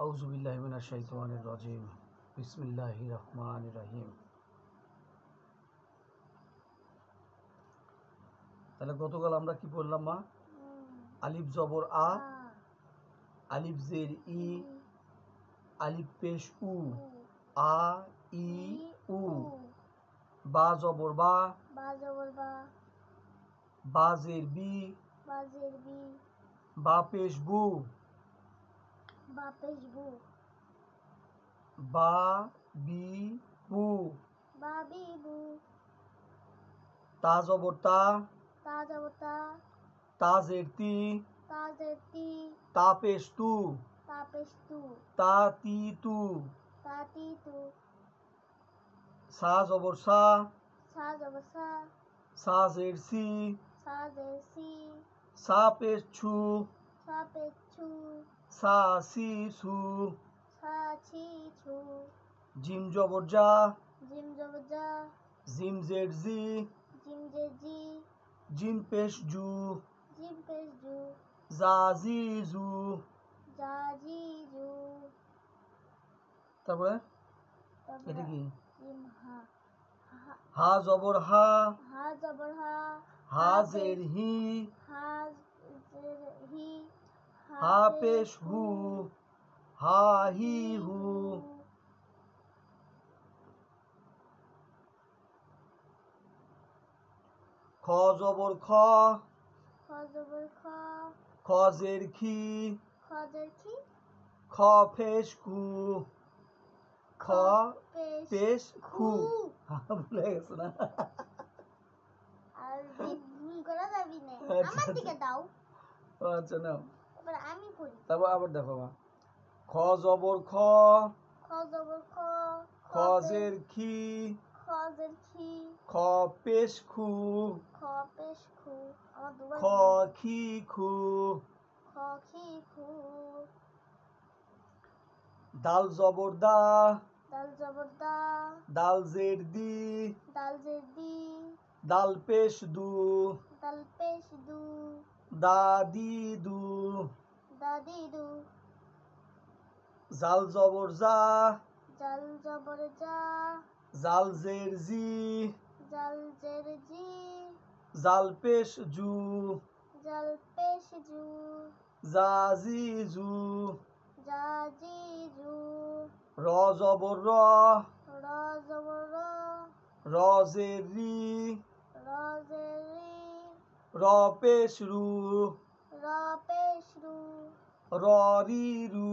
আউযু বিল্লাহি মিনাশ শাইতানির রাজিম। বিসমিল্লাহির রহমানির রহিম। তাহলে গতকাল আমরা কি পড়লাম মা? আলিফ জবর আ, আলিফ জের ই, আলিফ পেশ উ, আ ই উ, বা জবর বা, বা জের বি, বা পেশ বু, বা বি বু, তা জবর তা, তা জের তি, তা পেশ তু, তা তি তু, সা জবর সা, সা জের সি, সা পেশ ছু, সা সি সু, জিম জবর জা, জিম জের জি, জিম পেশ জু, জা জি জু। তারপরে এটা কি? হা জবর হা, হা জের হি, হা পেশ হু, হা হি হু। খ জবর খ, খ জের খি, খ পেশ খু, খ পেশ খু। ভুলে গেছে না? আচ্ছা নাও, তারপর আবার দেখো মা। খ জবর খ, খ জের খি, খ পেশ খু, খ খি খু। দাল জবর দা, দাল জের দি, দাল পেশ দু, দা দি দু। জাল জবর জা, জাল জের জি, জাল পেশ জু, জা জি জু। র জবর র, র জের রি, র পেশ রু, র রি রু।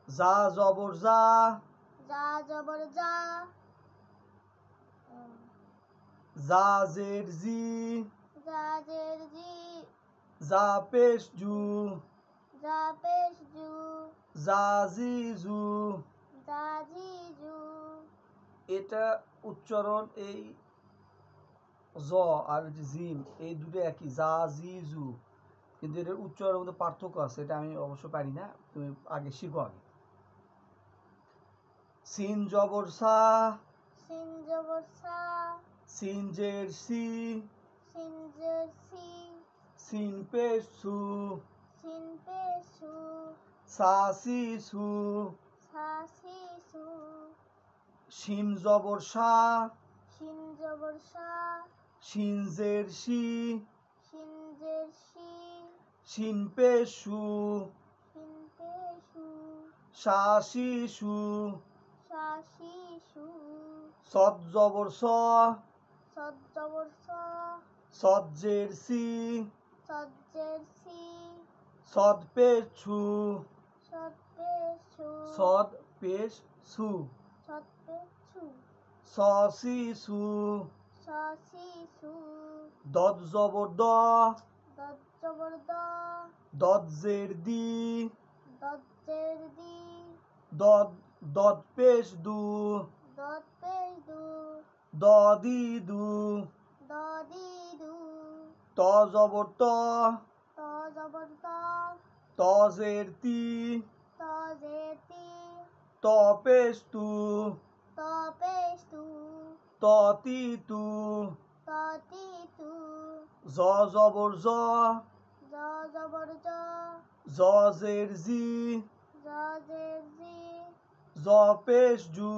জা জবর জা, জা জের জি, জা পেশ জু, জা জি জু। এটা উচ্চারণ এই জ আর জিম এই দুটো একই, জা জি জু, কিন্তু এটার উচ্চারণের মধ্যে পার্থক্য আছে। এটা আমি অবশ্য পারি না, তুমি আগে শিখো আগে। সিন জবর সা, সিন জের সি, সিন পেশ সু, সা সি সু। শিম জবর সা, শিন জের সি, শিন পেশ সু, সা সি সু। সদ জবর স, সদ জের সি, সদ পেশ ছু, সদ পেশ সু, স সি সু। দদ জবর দ, দদ জের দি, দদ পেশ দু, দ দি দু। ত জবর ত, ত জের তি, ত পেশ তু, ত তি তু। জ জবর জ, জজের জি, জ পেশ জু,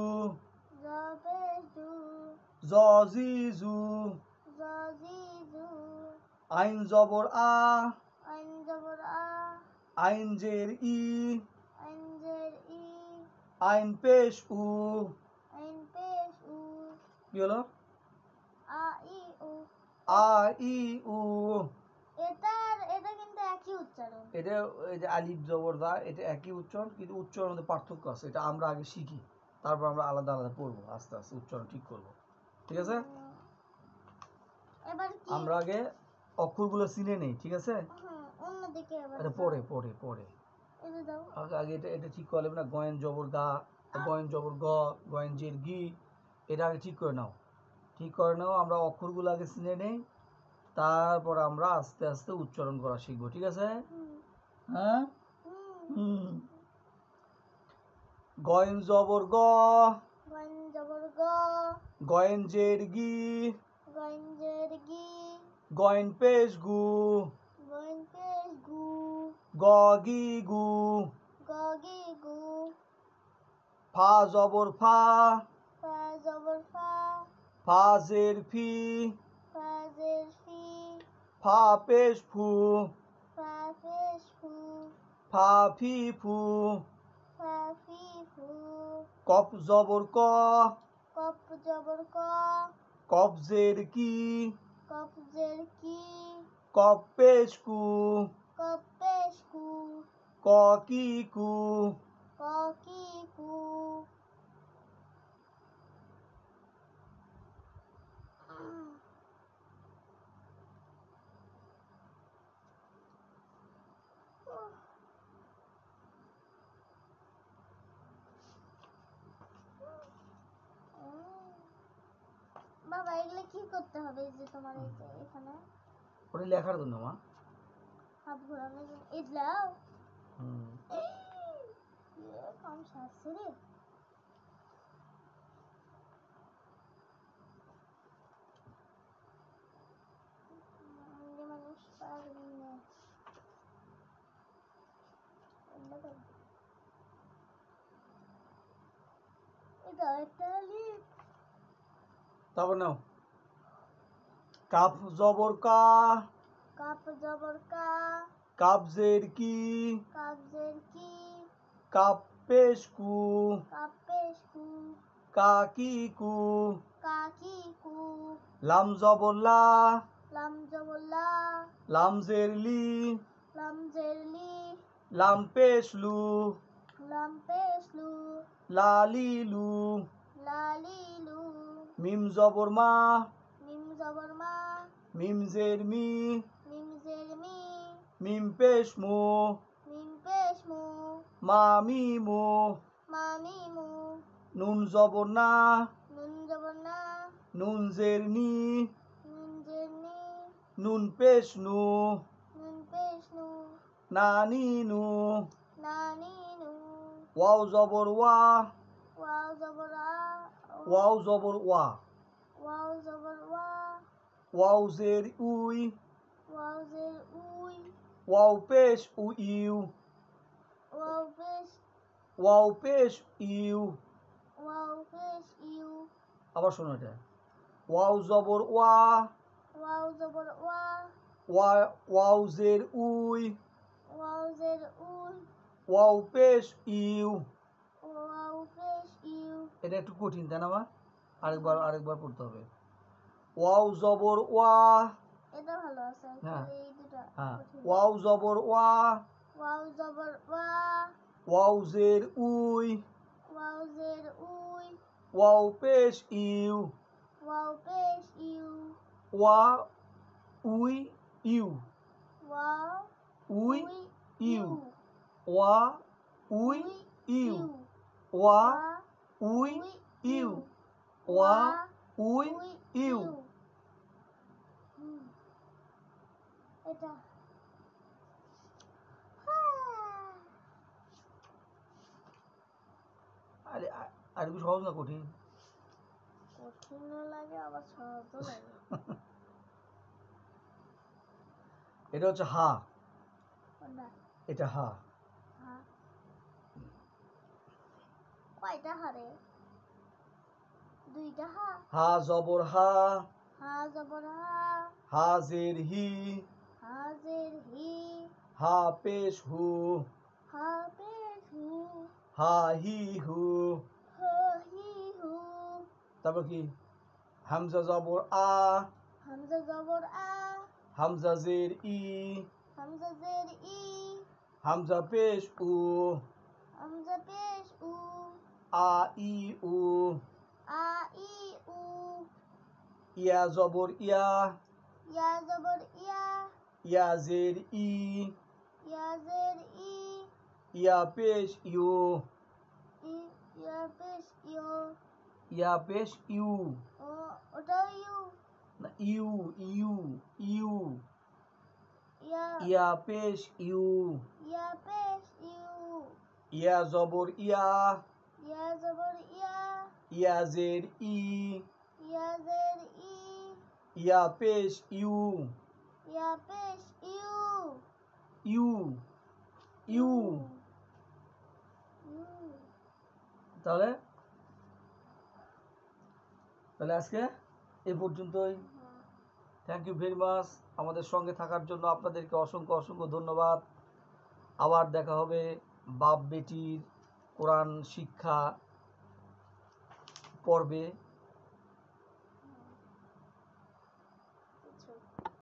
জজিজু, আইন জবর আ, আইন জের ই, আইন পেশ উ, কি হলো? আ ই উ। এটা কিন্তু একই উচ্চারণ। এটা এই যে আলিফ জবর দা, এটা একই উচ্চারণ, কিন্তু উচ্চারণের মধ্যে পার্থক্য আছে। এটা আমরা আগে শিখি, তারপর আমরা আলাদা আলাদা পড়বো, আস্তে আস্তে উচ্চারণ ঠিক করবো। ঠিক আছে? এবার কি আমরা আগে অক্ষরগুলো চিনে নেই, ঠিক আছে? অন্যদিকে এবার এটা পড়ে পড়ে পড়ে এটা দাও। আগে এটা ঠিক করে নেবে না। গয়েন জবর গা, গয়েন জবর গ, গয়েন জের গি, এটা আগে ঠিক করে নাও। ঠিক করে নাও, আমরা অক্ষরগুলো আগে চিনে নেই, তারপর আমরা আস্তে আস্তে উচ্চারণ করা শিখবো। ঠিক আছে? হ্যাঁ। গয়েন জবর গ, গয়েন জের গি, গয়েন পেশ গু, গ গি গু, ফা জবর ফা, ফা জের ফি, ফা পেশ ফু, ফা ফি ফু, কফ জবর ক, কফ জের কি, কফ পেশ কু, ক কি কু, বাবা এগুলো কি করতে হবে? এই যে তোমার এই যে এখানে ওটা লেখার জন্য মা। হাত ঘোরানোর জন্য এগুলাও হুম। কম সারছে রে। মানুষ পারবে না। এটা একটা লিপ। তারপর নাও, কাফ জবর কা, কাফ জের কি, কাফ পেশ কু, কা কি কু, লাম জবর লা, লাম জের লি, লাম পেশ লু, লা লি লু, মিম জবর মা, মিম জের মি, মিম পেশ মু, মা মি মু, নুন জবর না, নুন জের নি, নুন পেশ নু, না নি নু, ওয়াও জবর ওয়া, ওয়াও জবর ওয়া, ওয়াও জের উই, ওয়াও পেশ উ ইউ, ওয়াও পেশ ইউ। আবার শোনো এটা, ওয়াও জবর ওয়া, ওয়াও জের উই, ওয়াও পেশ ইউ। এটা একটু কঠিন, তাই না মা? আরেকবার পড়তে হবে। ওয়াও জবর ওয়া, এটা ভালো আছে। হ্যাঁ এই দুটো হ্যাঁ, ওয়াও জবর ওয়া, ওয়াও জের উই, ওয়াও পেশ ইউ, ওয়া উই ইউ, উই ইউ, ওয়া উই ইউ, ওয়া উই ইউ, ওয়া উই ইউ। এটা আরে আর কি সহজ না কঠিন? কঠিনও লাগে আবার সহজও লাগে। এটা হচ্ছে হা। কোনটা? এটা হা। হা কয়টা হারে? দুইটা হা। হা জবর হা, হা জবর হা, হা জের হি, হা জের হি, হা পেশ হু, হা পেশ হু, হা হি হু। হা হি হু। তারপর কি? হামজা জবর আ, হামজা জবর আ, হামজা জের ই, হামজা জের ই, হামজা পেশ উ, হামজা পেশ উ, আ ই উ। আ ই উ। ইয়া জবর ইয়া, ইয়া জবর ইয়া, ইয়া জের ই, ইয়া জের ই, ইয়া পেশ ইউ, ইয়া পেশ ইউ। ইয়া পেশ ইউ। ও ওটাও ইউ। না, ইউ ইউ ইউ। ইয়া ইয়া পেশ ইউ। ইয়া পেশ ইউ। ইয়া জবর ইয়া, ইয়া জবর ইয়া, ইয়া জের ই, ইয়া জের ই, ইয়া পেশ ইউ, ইয়া পেশ ইউ। You you. ইউ। তাহলে তাহলে আজকে এই পর্যন্তই। থ্যাংক ইউ ভেরি মাচ আমাদের সঙ্গে থাকার জন্য। আপনাদেরকে অসংখ্য অসংখ্য ধন্যবাদ। আবার দেখা হবে বাপ বেটির কোরআন শিক্ষা পর্বে।